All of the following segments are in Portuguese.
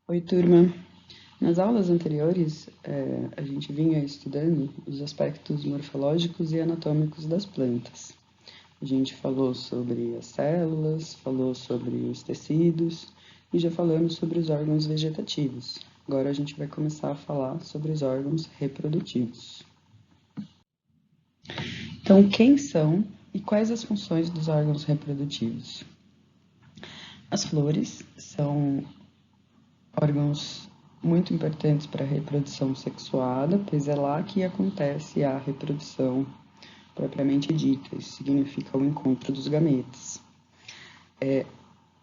Oi, turma. Nas aulas anteriores, a gente vinha estudando os aspectos morfológicos e anatômicos das plantas. A gente falou sobre as células, falou sobre os tecidos e já falamos sobre os órgãos vegetativos. Agora a gente vai começar a falar sobre os órgãos reprodutivos. Então, quem são e quais as funções dos órgãos reprodutivos? As flores são órgãos muito importantes para a reprodução sexuada, pois é lá que acontece a reprodução propriamente dita. Isso significa o encontro dos gametas.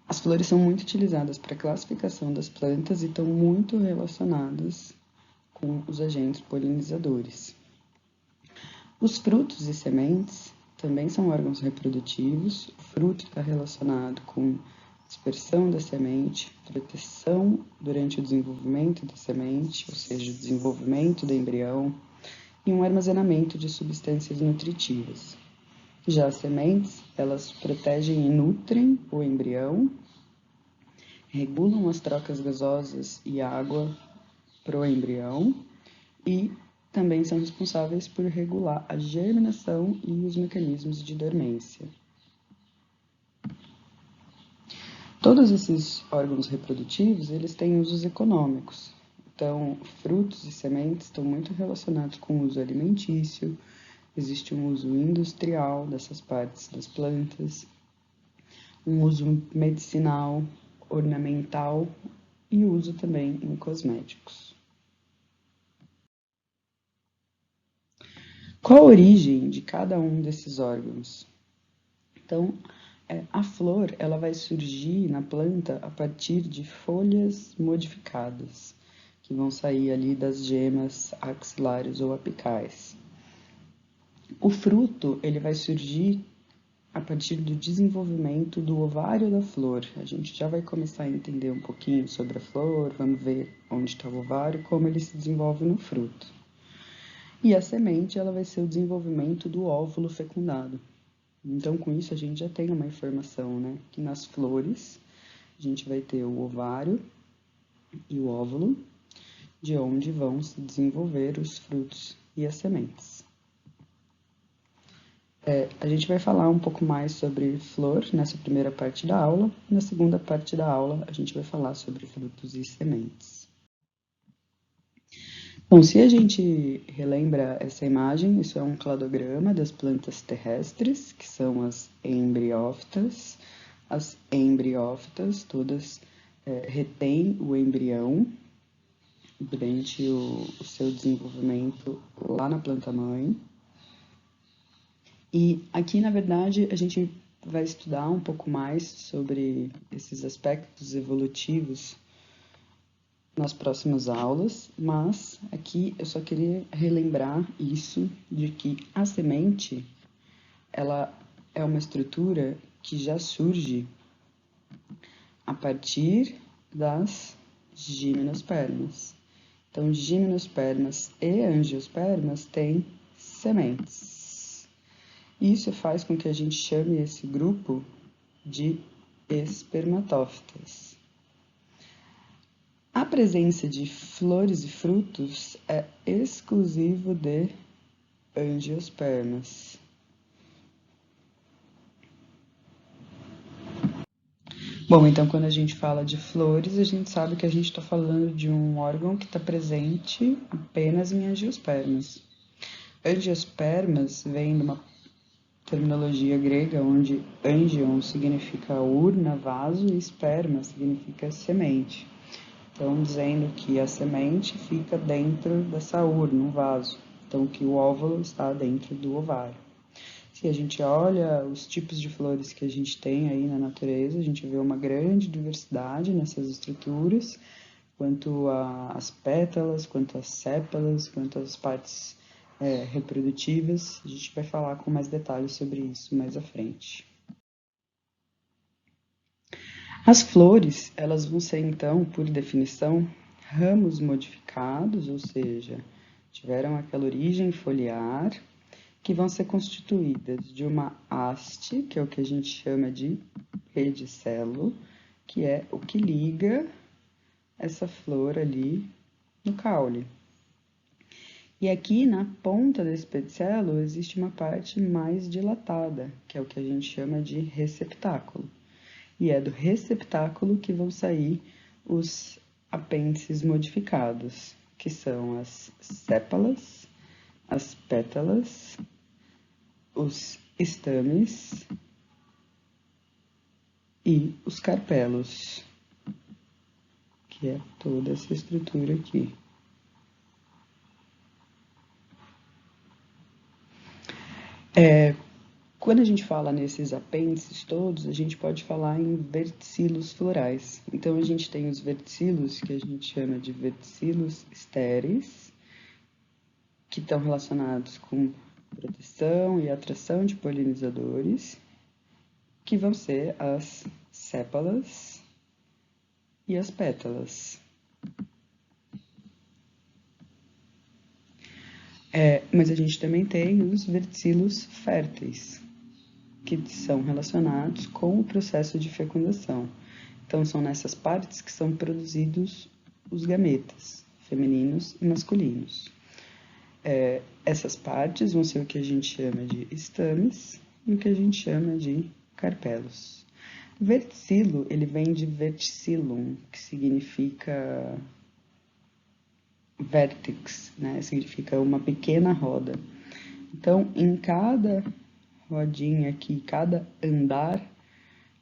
As flores são muito utilizadas para a classificação das plantas e estão muito relacionadas com os agentes polinizadores. Os frutos e sementes também são órgãos reprodutivos. O fruto está relacionado com dispersão da semente, proteção durante o desenvolvimento da semente, ou seja, o desenvolvimento do embrião, e um armazenamento de substâncias nutritivas. Já as sementes, elas protegem e nutrem o embrião, regulam as trocas gasosas e água para o embrião e também são responsáveis por regular a germinação e os mecanismos de dormência. Todos esses órgãos reprodutivos, eles têm usos econômicos. Então, frutos e sementes estão muito relacionados com o uso alimentício, existe um uso industrial dessas partes das plantas, um uso medicinal, ornamental e uso também em cosméticos. Qual a origem de cada um desses órgãos? Então, a flor ela vai surgir na planta a partir de folhas modificadas, que vão sair ali das gemas axilares ou apicais. O fruto ele vai surgir a partir do desenvolvimento do ovário da flor. A gente já vai começar a entender um pouquinho sobre a flor, vamos ver onde está o ovário, como ele se desenvolve no fruto. E a semente ela vai ser o desenvolvimento do óvulo fecundado. Então, com isso, a gente já tem uma informação, né? Que nas flores, a gente vai ter o ovário e o óvulo, de onde vão se desenvolver os frutos e as sementes. A gente vai falar um pouco mais sobre flor nessa primeira parte da aula. Na segunda parte da aula, a gente vai falar sobre frutos e sementes. Bom, se a gente relembra essa imagem, isso é um cladograma das plantas terrestres, que são as embriófitas. As embriófitas todas retêm o embrião durante o seu desenvolvimento lá na planta-mãe. E aqui, na verdade, a gente vai estudar um pouco mais sobre esses aspectos evolutivos nas próximas aulas, mas aqui eu só queria relembrar isso de que a semente ela é uma estrutura que já surge a partir das gimnospermas. Então, gimnospermas e angiospermas têm sementes. Isso faz com que a gente chame esse grupo de espermatófitas. A presença de flores e frutos é exclusivo de angiospermas. Bom, então quando a gente fala de flores, a gente sabe que a gente está falando de um órgão que está presente apenas em angiospermas. Angiospermas vem de uma terminologia grega onde angion significa urna, vaso e esperma significa semente. Então, dizendo que a semente fica dentro dessa urna, um vaso. Então, que o óvulo está dentro do ovário. Se a gente olha os tipos de flores que a gente tem aí na natureza, a gente vê uma grande diversidade nessas estruturas, quanto às pétalas, quanto às sépalas, quanto às partes reprodutivas. A gente vai falar com mais detalhes sobre isso mais à frente. As flores, elas vão ser então, por definição, ramos modificados, ou seja, tiveram aquela origem foliar, que vão ser constituídas de uma haste, que é o que a gente chama de pedicelo, que é o que liga essa flor ali no caule. E aqui na ponta desse pedicelo existe uma parte mais dilatada, que é o que a gente chama de receptáculo. E é do receptáculo que vão sair os apêndices modificados, que são as sépalas, as pétalas, os estames e os carpelos, que é toda essa estrutura aqui. Quando a gente fala nesses apêndices todos, a gente pode falar em verticilos florais. Então, a gente tem os verticilos, que a gente chama de verticilos estéreis, que estão relacionados com proteção e atração de polinizadores, que vão ser as sépalas e as pétalas. Mas a gente também tem os verticilos férteis, que são relacionados com o processo de fecundação. Então, são nessas partes que são produzidos os gametas, femininos e masculinos. Essas partes vão ser o que a gente chama de estames e o que a gente chama de carpelos. Verticilo, ele vem de verticillum, que significa vértex, né? Significa uma pequena roda. Então, em cada rodinha aqui, cada andar,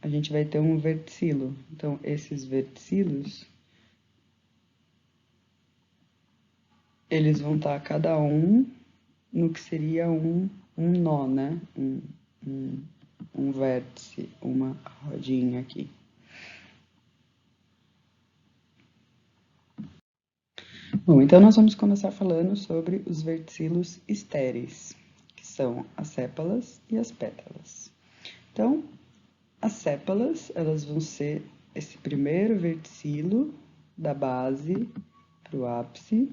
a gente vai ter um verticilo. Então, esses verticilos, eles vão estar cada um no que seria um nó, né? Um vértice, uma rodinha aqui. Bom, então nós vamos começar falando sobre os verticilos estéreis, que são as sépalas e as pétalas. Então, as sépalas, elas vão ser esse primeiro verticilo da base para o ápice,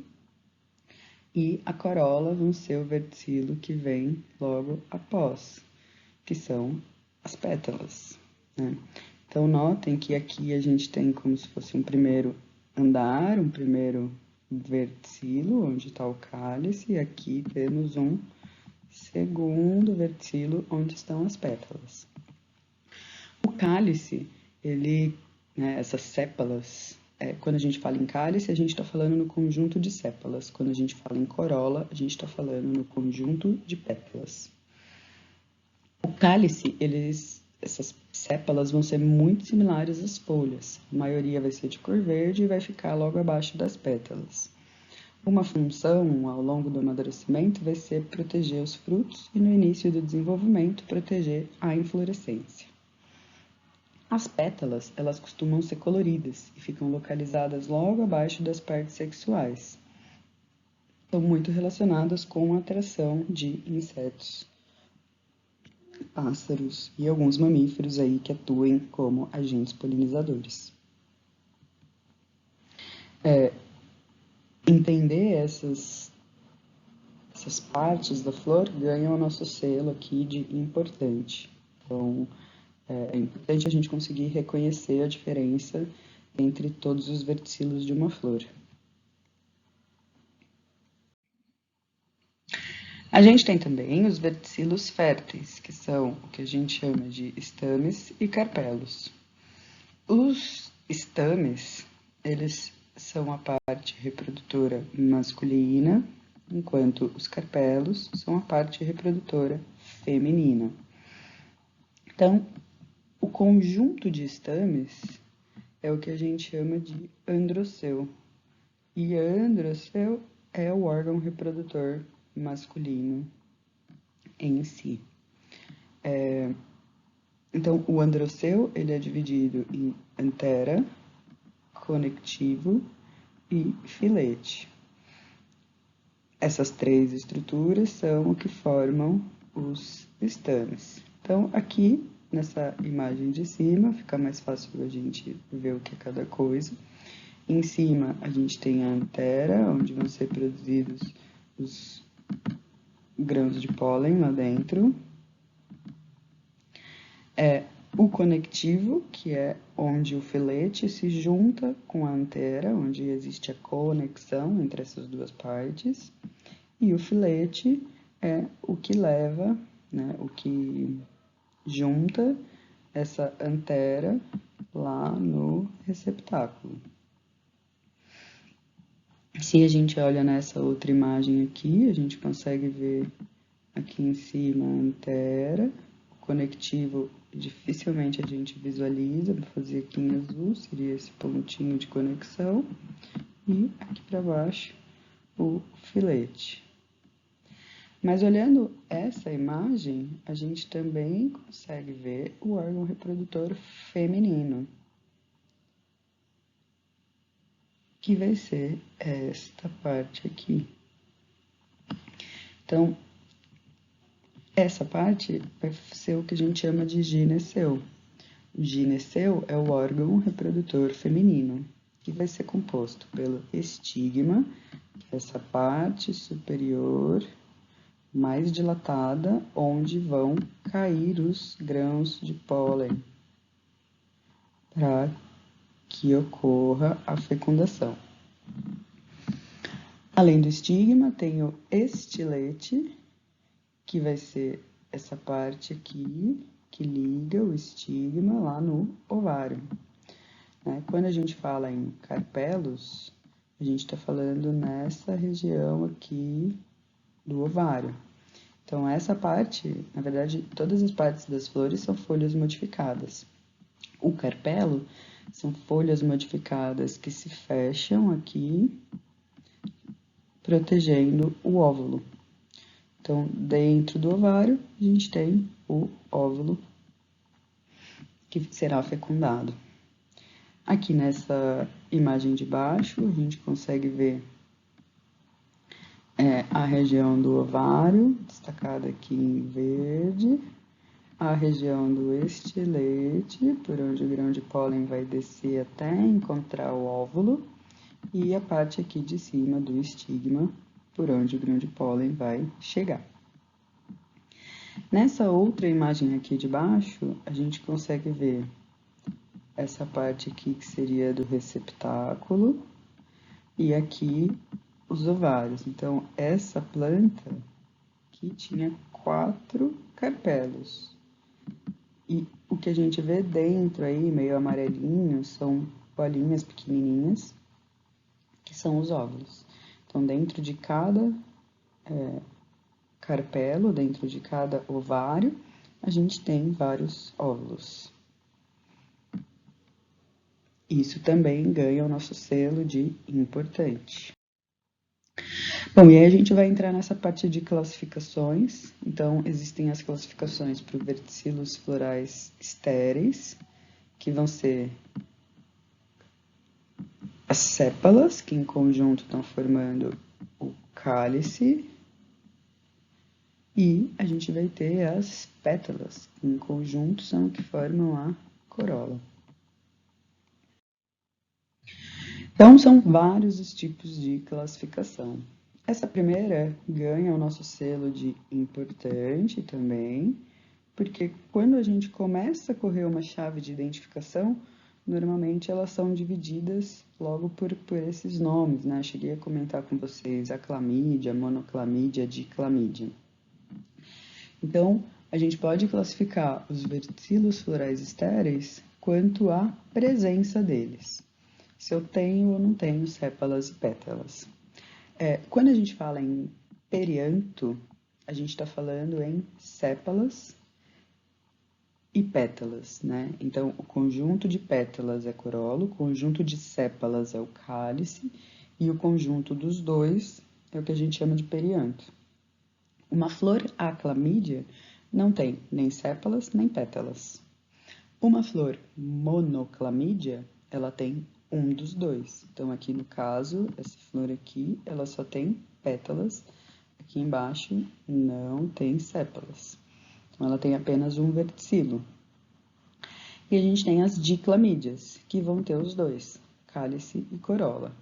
e a corola vão ser o verticilo que vem logo após, que são as pétalas, né? Então, notem que aqui a gente tem como se fosse um primeiro andar, um primeiro verticilo, onde está o cálice, e aqui temos um segundo verticilo, onde estão as pétalas. O cálice, né, essas sépalas, quando a gente fala em cálice, a gente está falando no conjunto de sépalas. Quando a gente fala em corola, a gente está falando no conjunto de pétalas. O cálice, essas sépalas vão ser muito similares às folhas. A maioria vai ser de cor verde e vai ficar logo abaixo das pétalas. Uma função ao longo do amadurecimento vai ser proteger os frutos e no início do desenvolvimento proteger a inflorescência. As pétalas, elas costumam ser coloridas e ficam localizadas logo abaixo das partes sexuais. Estão muito relacionadas com a atração de insetos, pássaros e alguns mamíferos aí que atuem como agentes polinizadores. Entender essas partes da flor ganham o nosso selo aqui de importante. Então, é importante a gente conseguir reconhecer a diferença entre todos os verticilos de uma flor. A gente tem também os verticilos férteis, que são o que a gente chama de estames e carpelos. Os estames, eles são a parte reprodutora masculina, enquanto os carpelos são a parte reprodutora feminina. Então, o conjunto de estames é o que a gente chama de androceu. E androceu é o órgão reprodutor masculino em si. Então, o androceu, ele é dividido em antera, conectivo e filete. Essas três estruturas são o que formam os estames. Então, aqui, nessa imagem de cima, fica mais fácil a gente ver o que é cada coisa. Em cima, a gente tem a antera, onde vão ser produzidos os grãos de pólen lá dentro. o conectivo, que é onde o filete se junta com a antera, onde existe a conexão entre essas duas partes, e o filete é o que leva, né, o que junta essa antera lá no receptáculo. Se a gente olha nessa outra imagem aqui, a gente consegue ver aqui em cima a antera, o conectivo dificilmente a gente visualiza, vou fazer aqui em azul, seria esse pontinho de conexão, e aqui para baixo o filete. Mas olhando essa imagem, a gente também consegue ver o órgão reprodutor feminino, que vai ser esta parte aqui. Então, essa parte vai ser o que a gente chama de gineceu. O gineceu é o órgão reprodutor feminino, que vai ser composto pelo estigma, que é essa parte superior mais dilatada, onde vão cair os grãos de pólen, para que ocorra a fecundação. Além do estigma, tem o estilete, que vai ser essa parte aqui, que liga o estigma lá no ovário. Quando a gente fala em carpelos, a gente está falando nessa região aqui do ovário. Então, essa parte, na verdade, todas as partes das flores são folhas modificadas. O carpelo são folhas modificadas que se fecham aqui, protegendo o óvulo. Então, dentro do ovário, a gente tem o óvulo que será fecundado. Aqui nessa imagem de baixo, a gente consegue ver a região do ovário, destacada aqui em verde, a região do estilete, por onde o grão de pólen vai descer até encontrar o óvulo, e a parte aqui de cima do estigma, por onde o grão de pólen vai chegar. Nessa outra imagem aqui de baixo, a gente consegue ver essa parte aqui que seria do receptáculo e aqui os ovários. Então, essa planta aqui tinha 4 carpelos. E o que a gente vê dentro aí, meio amarelinho, são bolinhas pequenininhas, que são os óvulos. Então, dentro de cada carpelo, dentro de cada ovário, a gente tem vários óvulos. Isso também ganha o nosso selo de importante. Bom, e aí a gente vai entrar nessa parte de classificações. Então, existem as classificações para verticilos florais estéreis, que vão ser as sépalas, que em conjunto estão formando o cálice, e a gente vai ter as pétalas, que em conjunto são que formam a corola. Então, são vários os tipos de classificação. Essa primeira ganha o nosso selo de importante também, porque quando a gente começa a correr uma chave de identificação, normalmente elas são divididas logo por esses nomes, né? Cheguei a comentar com vocês a clamídia, monoclamídia, diclamídia. Então, a gente pode classificar os verticilos florais estéreis quanto à presença deles. Se eu tenho ou não tenho sépalas e pétalas. Quando a gente fala em perianto, a gente está falando em sépalas e pétalas, né? Então, o conjunto de pétalas é corola, o conjunto de sépalas é o cálice, e o conjunto dos dois é o que a gente chama de perianto. Uma flor aclamídia não tem nem sépalas nem pétalas. Uma flor monoclamídia, ela tem um dos dois. Então, aqui no caso, essa flor aqui, ela só tem pétalas. Aqui embaixo não tem sépalas. Então, ela tem apenas um verticilo. E a gente tem as diclamídias, que vão ter os dois, cálice e corola.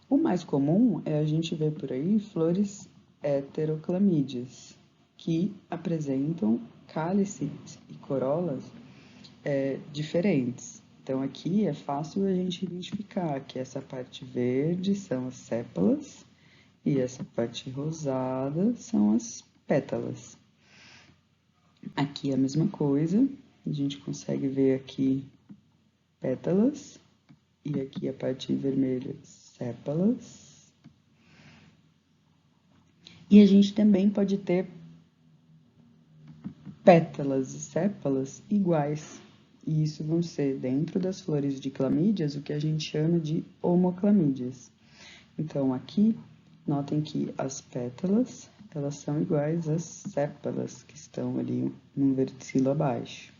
O mais comum é a gente ver por aí flores heteroclamídeas, que apresentam cálices e corolas diferentes. Então, aqui é fácil a gente identificar que essa parte verde são as sépalas e essa parte rosada são as pétalas. Aqui é a mesma coisa, a gente consegue ver aqui pétalas e aqui a parte vermelha, sépalas. E a gente também pode ter pétalas e sépalas iguais. E isso vão ser, dentro das flores de clamídias, o que a gente chama de homoclamídias. Então, aqui, notem que as pétalas, elas são iguais às sépalas, que estão ali num verticilo abaixo.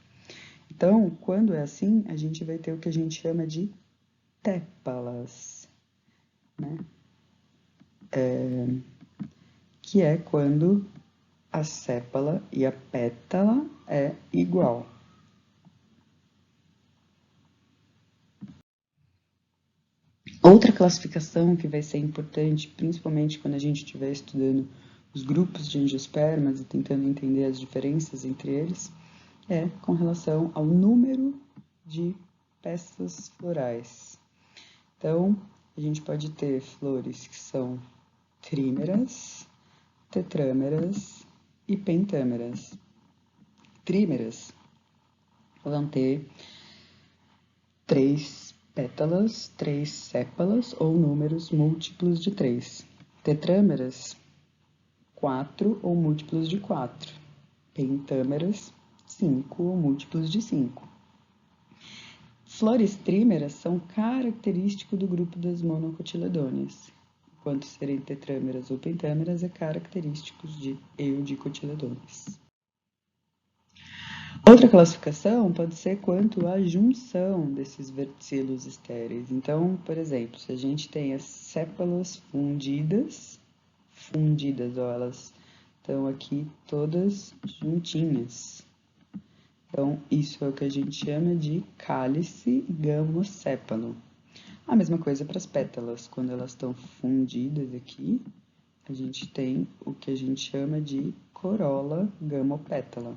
Então, quando é assim, a gente vai ter o que a gente chama de tépalas, né? Que é quando a sépala e a pétala é igual. Outra classificação que vai ser importante, principalmente quando a gente estiver estudando os grupos de angiospermas e tentando entender as diferenças entre eles, é com relação ao número de peças florais. Então, a gente pode ter flores que são trímeras, tetrâmeras e pentâmeras. Trímeras vão ter 3 pétalas, 3 sépalas ou números múltiplos de 3. Tetrâmeras, 4 ou múltiplos de 4. Pentâmeras, 5 ou múltiplos de 5. Flores trímeras são característicos do grupo das monocotiledôneas, enquanto serem tetrâmeras ou pentâmeras é característicos de eudicotiledôneas. Outra classificação pode ser quanto à junção desses verticilos estéreis. Então, por exemplo, se a gente tem as sépalas fundidas, ó, elas estão aqui todas juntinhas. Então, isso é o que a gente chama de cálice gamosépalo. A mesma coisa para as pétalas, quando elas estão fundidas aqui, a gente tem o que a gente chama de corola gamopétala.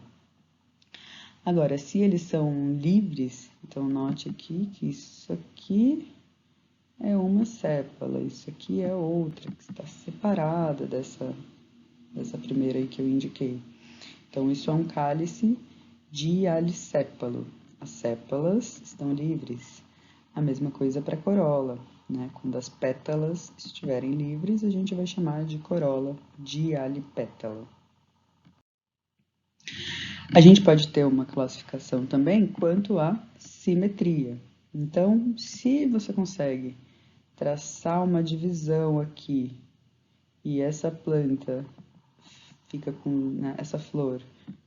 Agora, se eles são livres, então note aqui que isso aqui é uma sépala, isso aqui é outra, que está separada dessa primeira aí que eu indiquei. Então, isso é um cálice dialisépalo. As sépalas estão livres. A mesma coisa para a corola, né? Quando as pétalas estiverem livres, a gente vai chamar de corola dialipétala. A gente pode ter uma classificação também quanto à simetria. Então, se você consegue traçar uma divisão aqui e essa planta fica com, né, essa flor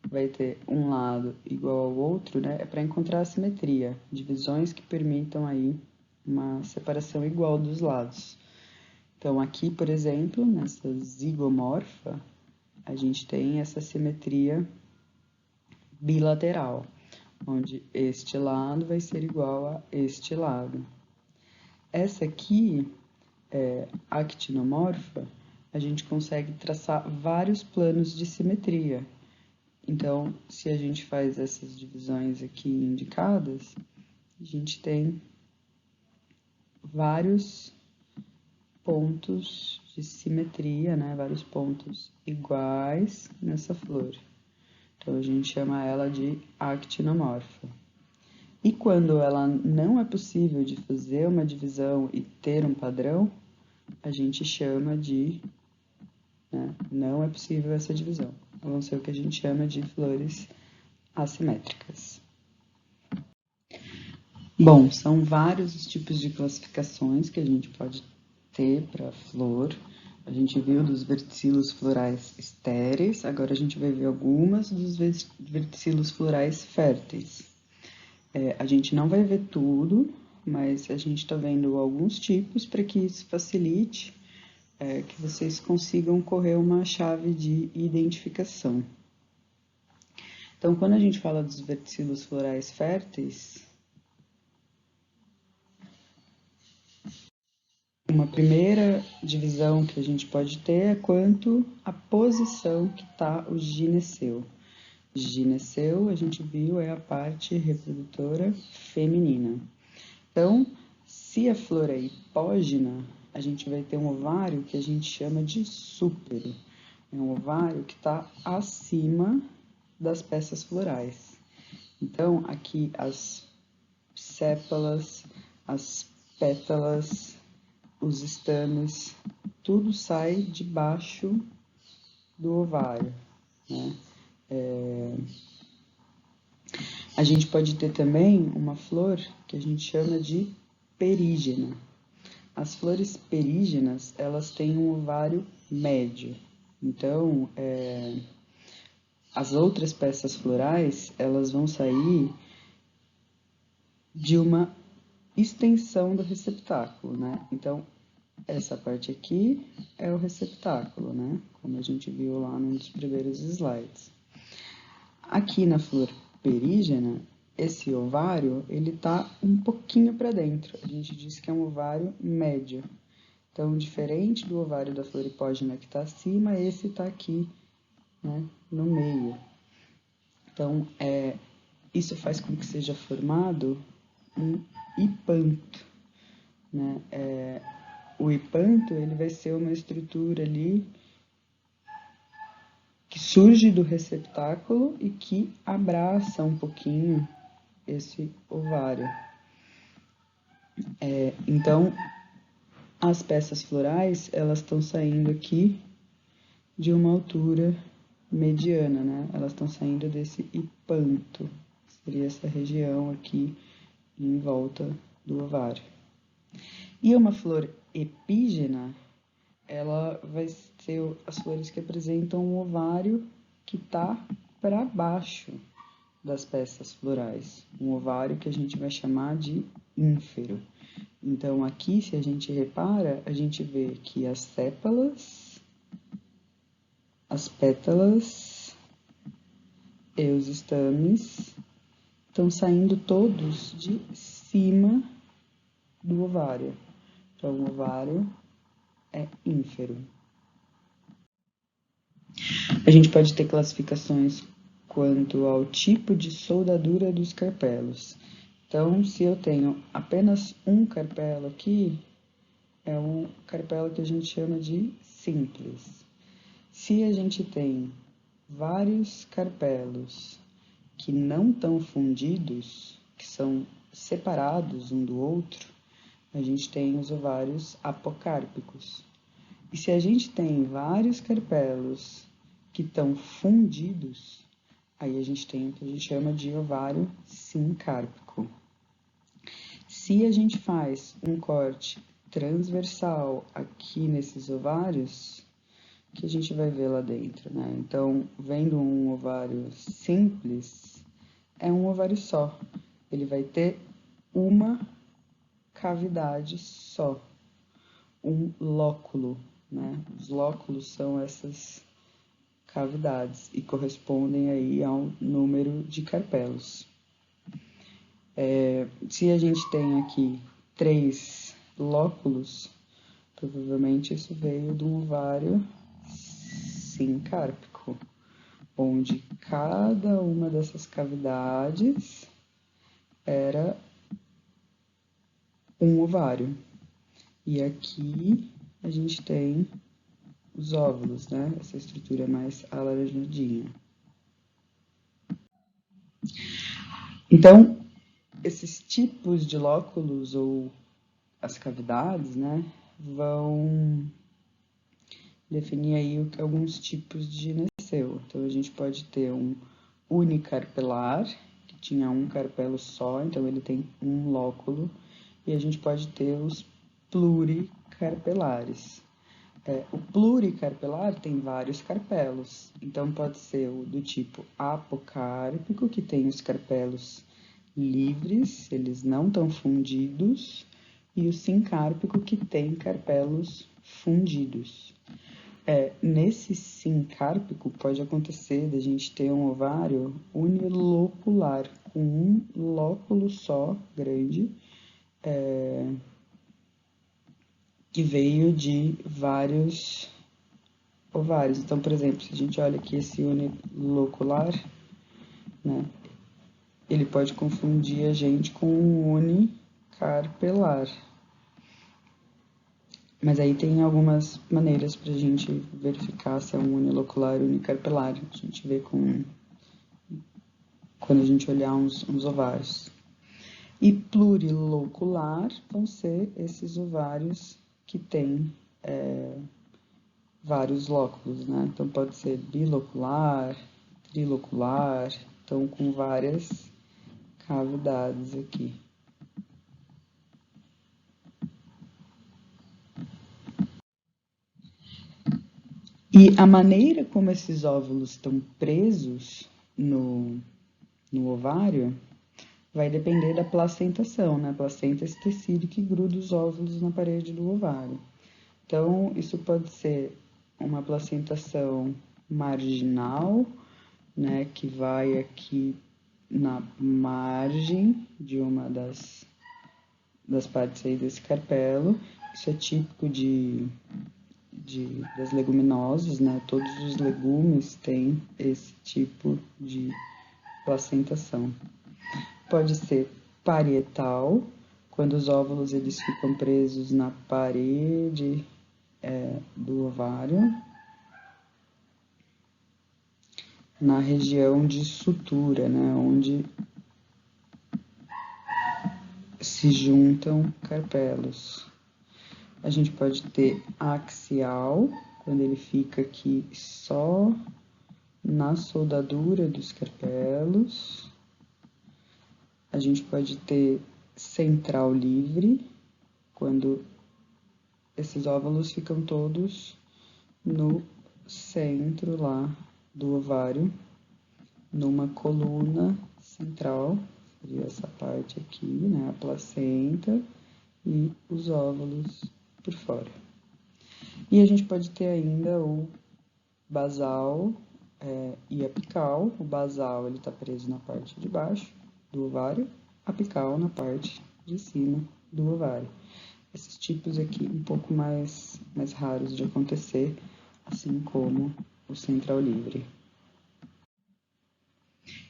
vai ter um lado igual ao outro, né, é para encontrar a simetria, divisões que permitam aí uma separação igual dos lados. Então, aqui, por exemplo, nessa zigomorfa, a gente tem essa simetria bilateral, onde este lado vai ser igual a este lado. Essa aqui, actinomorfa, a gente consegue traçar vários planos de simetria. Então, se a gente faz essas divisões aqui indicadas, a gente tem vários pontos de simetria, né? Vários pontos iguais nessa flor. Então, a gente chama ela de actinomorfa. E quando ela não é possível de fazer uma divisão e ter um padrão, a gente chama de, né, não é possível essa divisão. Vão ser o que a gente chama de flores assimétricas. Bom, são vários os tipos de classificações que a gente pode ter para a flor. A gente viu dos verticilos florais estéreis, agora a gente vai ver algumas dos verticilos florais férteis. A gente não vai ver tudo, mas a gente está vendo alguns tipos para que isso facilite que vocês consigam correr uma chave de identificação. Então, quando a gente fala dos verticilos florais férteis, uma primeira divisão que a gente pode ter é quanto à posição que está o gineceu. gineceu, a gente viu, é a parte reprodutora feminina. Então, se a flor é hipógina, a gente vai ter um ovário que a gente chama de súpero. É um ovário que está acima das peças florais. Então, aqui as sépalas, as pétalas, os estames, tudo sai debaixo do ovário, né? A gente pode ter também uma flor que a gente chama de perígena. As flores perígenas, elas têm um ovário médio. Então, as outras peças florais, elas vão sair de uma extensão do receptáculo, né? Então, essa parte aqui é o receptáculo, né? Como a gente viu lá num dos primeiros slides. Aqui na flor perígena, esse ovário, ele tá um pouquinho para dentro. A gente diz que é um ovário médio. Então, diferente do ovário da flor hipógena que está acima, esse está aqui, né, no meio. Então, isso faz com que seja formado um hipanto, né? O hipanto, ele vai ser uma estrutura ali que surge do receptáculo e que abraça um pouquinho esse ovário. Então, as peças florais, elas estão saindo aqui de uma altura mediana, né? Elas estão saindo desse hipanto, seria essa região aqui em volta do ovário. E uma flor epígena, ela vai ser as flores que apresentam um ovário que está para baixo das peças florais, um ovário que a gente vai chamar de ínfero. Então, aqui, se a gente repara, a gente vê que as sépalas, as pétalas e os estames estão saindo todos de cima do ovário. Então, o ovário é ínfero. A gente pode ter classificações quanto ao tipo de soldadura dos carpelos. Então, se eu tenho apenas um carpelo aqui, é um carpelo que a gente chama de simples. Se a gente tem vários carpelos que não estão fundidos, que são separados um do outro, a gente tem os ovários apocárpicos. E se a gente tem vários carpelos que estão fundidos, aí a gente tem o que a gente chama de ovário sincárpico. Se a gente faz um corte transversal aqui nesses ovários, o que a gente vai ver lá dentro, né? Então, vendo um ovário simples, é um ovário só. Ele vai ter uma cavidade só, um lóculo, né? Os lóculos são essas cavidades e correspondem aí ao número de carpelos. Se a gente tem aqui 3 lóculos, provavelmente isso veio de um ovário sincárpico, onde cada uma dessas cavidades era um ovário. E aqui a gente tem os óvulos, né? Essa estrutura mais alaranjadinha. Então, esses tipos de lóculos ou as cavidades, né, vão definir aí alguns tipos de gineceu. Então, a gente pode ter um unicarpelar, que tinha um carpelo só, então ele tem um lóculo, e a gente pode ter os pluricarpelares. O pluricarpelar tem vários carpelos, então pode ser o do tipo apocárpico, que tem os carpelos livres, eles não estão fundidos, e o sincárpico, que tem carpelos fundidos. Nesse sincárpico pode acontecer da gente ter um ovário unilocular, com um lóculo só, grande, que veio de vários ovários. Então, por exemplo, se a gente olha aqui esse unilocular, né? Ele pode confundir a gente com um unicarpelar. Mas aí tem algumas maneiras para a gente verificar se é um unilocular ou unicarpelar. A gente vê quando a gente olhar uns ovários. E plurilocular vão ser esses ovários que têm vários lóculos, né? Então pode ser bilocular, trilocular, então com várias cavidades aqui. E a maneira como esses óvulos estão presos no ovário vai depender da placentação, né? A placenta é esse tecido que gruda os óvulos na parede do ovário. Então, isso pode ser uma placentação marginal, né? Que vai aqui na margem de uma das partes aí desse carpelo. Isso é típico das leguminosas, né? Todos os legumes têm esse tipo de placentação. Pode ser parietal, quando os óvulos eles ficam presos na parede do ovário, na região de sutura, né? Onde se juntam carpelos. A gente pode ter axial, quando ele fica aqui só na soldadura dos carpelos. A gente pode ter central livre, quando esses óvulos ficam todos no centro lá do ovário, numa coluna central, seria essa parte aqui, né, a placenta e os óvulos por fora. E a gente pode ter ainda o basal e apical. O basal ele está preso na parte de baixo do ovário, apical na parte de cima do ovário. Esses tipos aqui um pouco mais raros de acontecer, assim como o central livre.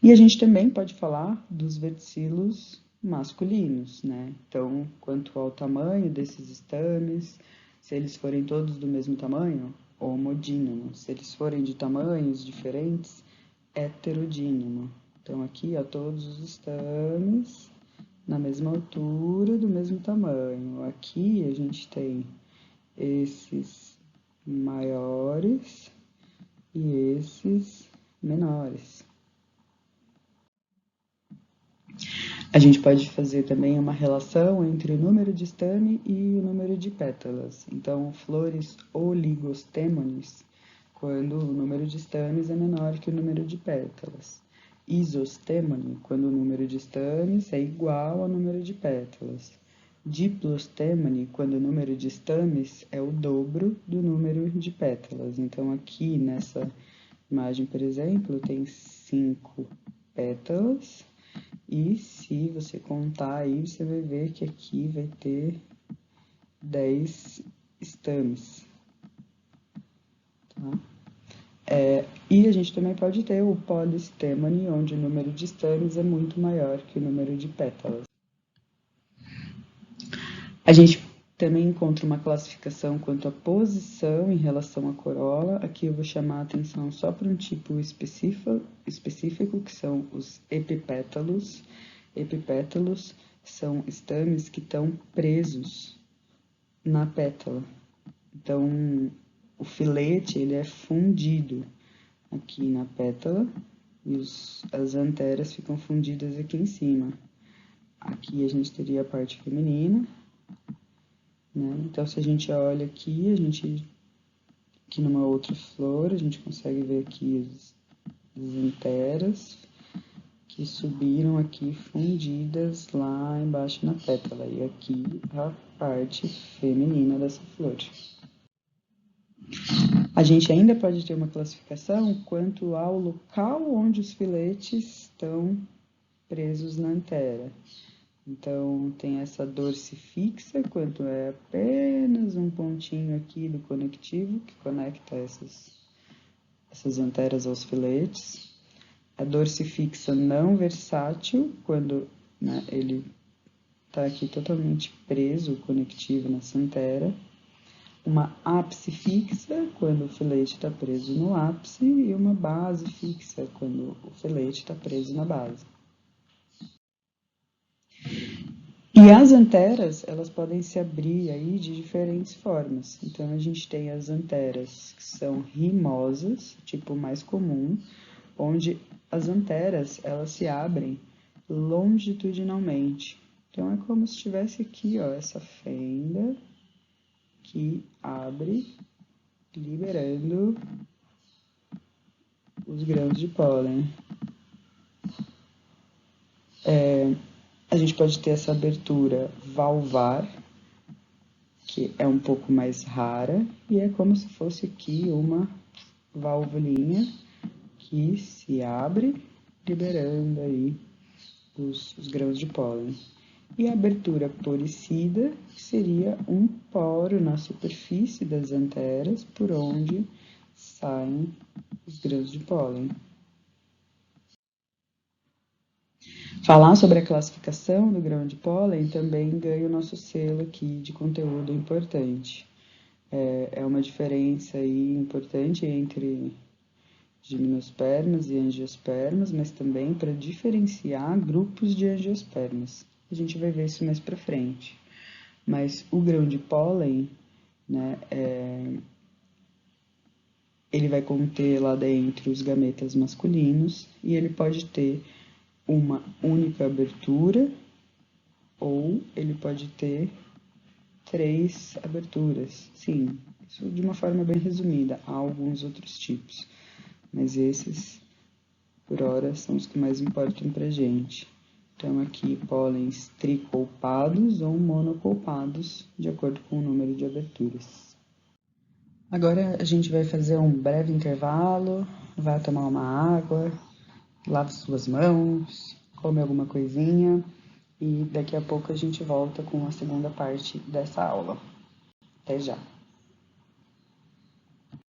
E a gente também pode falar dos verticilos masculinos, né? Então, quanto ao tamanho desses estames, se eles forem todos do mesmo tamanho, homodínamo. Se eles forem de tamanhos diferentes, heterodínamo. Então, aqui, ó, todos os estames na mesma altura, do mesmo tamanho. Aqui a gente tem esses maiores e esses menores. A gente pode fazer também uma relação entre o número de estame e o número de pétalas. Então, flores oligostêmones, quando o número de estames é menor que o número de pétalas. Isostêmone, quando o número de estames é igual ao número de pétalas. Diplostêmone, quando o número de estames é o dobro do número de pétalas. Então, aqui nessa imagem, por exemplo, tem 5 pétalas. E se você contar aí, você vai ver que aqui vai ter 10 estames. Tá? E a gente também pode ter o polistêmone, onde o número de estames é muito maior que o número de pétalas. A gente também encontra uma classificação quanto à posição em relação à corola. Aqui eu vou chamar a atenção só para um tipo específico, que são os epipétalos. Epipétalos são estames que estão presos na pétala. Então, o filete ele é fundido aqui na pétala e as anteras ficam fundidas aqui em cima. Aqui a gente teria a parte feminina, né? Então, se a gente olha aqui, aqui numa outra flor, a gente consegue ver aqui as anteras que subiram aqui fundidas lá embaixo na pétala. E aqui a parte feminina dessa flor. A gente ainda pode ter uma classificação quanto ao local onde os filetes estão presos na antera. Então, tem essa dorsifixa, quanto é apenas um pontinho aqui do conectivo que conecta essas anteras aos filetes. a dorsifixa não versátil, quando, né, ele está aqui totalmente preso, o conectivo na santera. Uma ápice fixa, quando o filete está preso no ápice, e uma base fixa, quando o filete está preso na base. E as anteras, elas podem se abrir aí de diferentes formas. Então, a gente tem as anteras que são rimosas, tipo mais comum, onde as anteras, elas se abrem longitudinalmente. Então, é como se tivesse aqui, ó, essa fenda que abre, liberando os grãos de pólen. A gente pode ter essa abertura valvar, que é um pouco mais rara, e é como se fosse aqui uma valvulinha que se abre, liberando aí os grãos de pólen. E a abertura poricida, que seria um poro na superfície das anteras, por onde saem os grãos de pólen. Falar sobre a classificação do grão de pólen também ganha o nosso selo aqui de conteúdo importante. É uma diferença aí importante entre gimnospermas e angiospermas, mas também para diferenciar grupos de angiospermas. A gente vai ver isso mais para frente. Mas o grão de pólen, né, ele vai conter lá dentro os gametas masculinos e ele pode ter uma única abertura ou ele pode ter 3 aberturas. Sim, isso de uma forma bem resumida. Há alguns outros tipos, mas esses, por hora, são os que mais importam pra gente. Então, aqui, pólens tricolpados ou monocolpados, de acordo com o número de aberturas. Agora, a gente vai fazer um breve intervalo, vai tomar uma água, lave suas mãos, come alguma coisinha e daqui a pouco a gente volta com a segunda parte dessa aula. Até já!